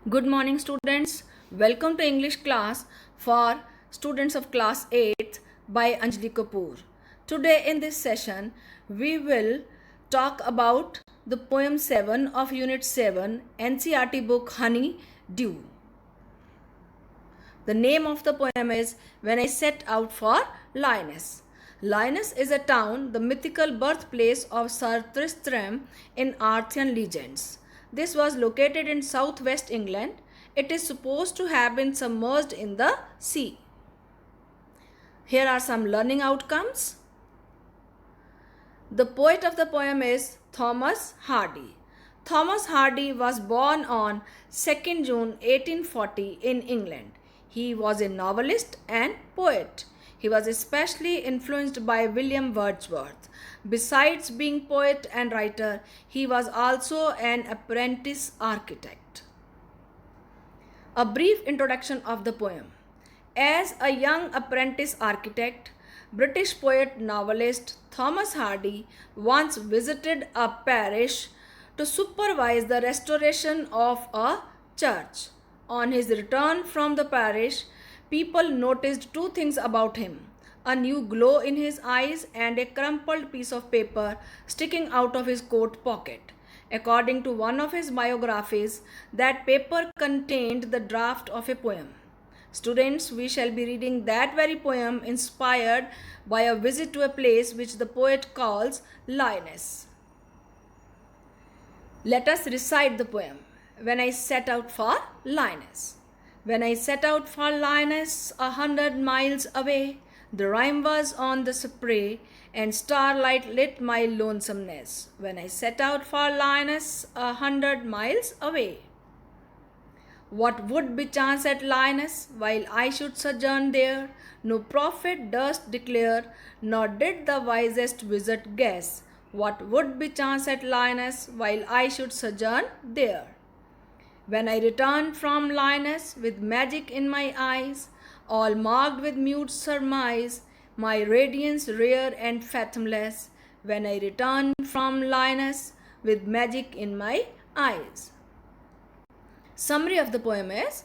Good morning, students. Welcome to English class for students of class 8th by Anjali Kapoor. Today in this session, we will talk about the poem 7 of Unit 7 NCERT book Honey Dew. The name of the poem is When I Set Out for Lyonnesse. Lyonnesse is a town, the mythical birthplace of Sir Tristram in Arthurian legends. This was located in southwest England. It is supposed to have been submerged in the sea. Here are some learning outcomes. The poet of the poem is Thomas Hardy. Thomas Hardy was born on 2nd June 1840 in England. He was a novelist and poet. He was especially influenced by William Wordsworth. Besides being poet and writer, he was also an apprentice architect. A brief introduction of the poem. As a young apprentice architect, British poet novelist Thomas Hardy once visited a parish to supervise the restoration of a church. On his return from the parish, people noticed two things about him: a new glow in his eyes and a crumpled piece of paper sticking out of his coat pocket. According to one of his biographies, that paper contained the draft of a poem. Students, we shall be reading that very poem inspired by a visit to a place which the poet calls Lyonnesse. Let us recite the poem. When I set out for Lyonnesse. When I set out for Lyonnesse, 100 miles away, the rime was on the spray, and starlight lit my lonesomeness. When I set out for Lyonnesse, 100 miles away. What would be chance at Lyonnesse while I should sojourn there? No prophet durst declare, nor did the wisest wizard guess. What would be chance at Lyonnesse while I should sojourn there? When I returned from Lyonnesse with magic in my eyes, all marked with mute surmise, my radiance rare and fathomless, when I returned from Lyonnesse with magic in my eyes. Summary of the poem is: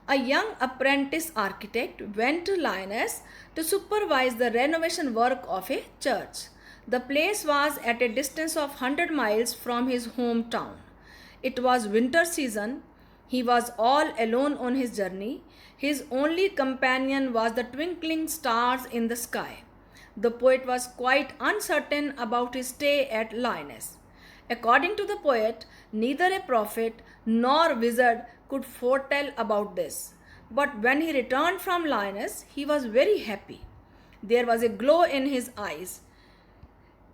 a young apprentice architect went to Lyonnesse to supervise the renovation work of a church. The place was at a distance of 100 miles from his hometown. It was winter season. He was all alone on his journey. His only companion was the twinkling stars in the sky. The poet was quite uncertain about his stay at Lyonnesse. According to the poet, neither a prophet nor wizard could foretell about this. But when he returned from Lyonnesse, he was very happy. There was a glow in his eyes.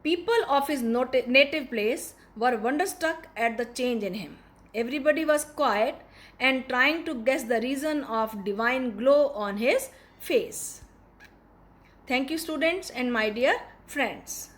People of his native place were wonderstruck at the change in him. Everybody was quiet and trying to guess the reason of divine glow on his face. Thank you, students and my dear friends.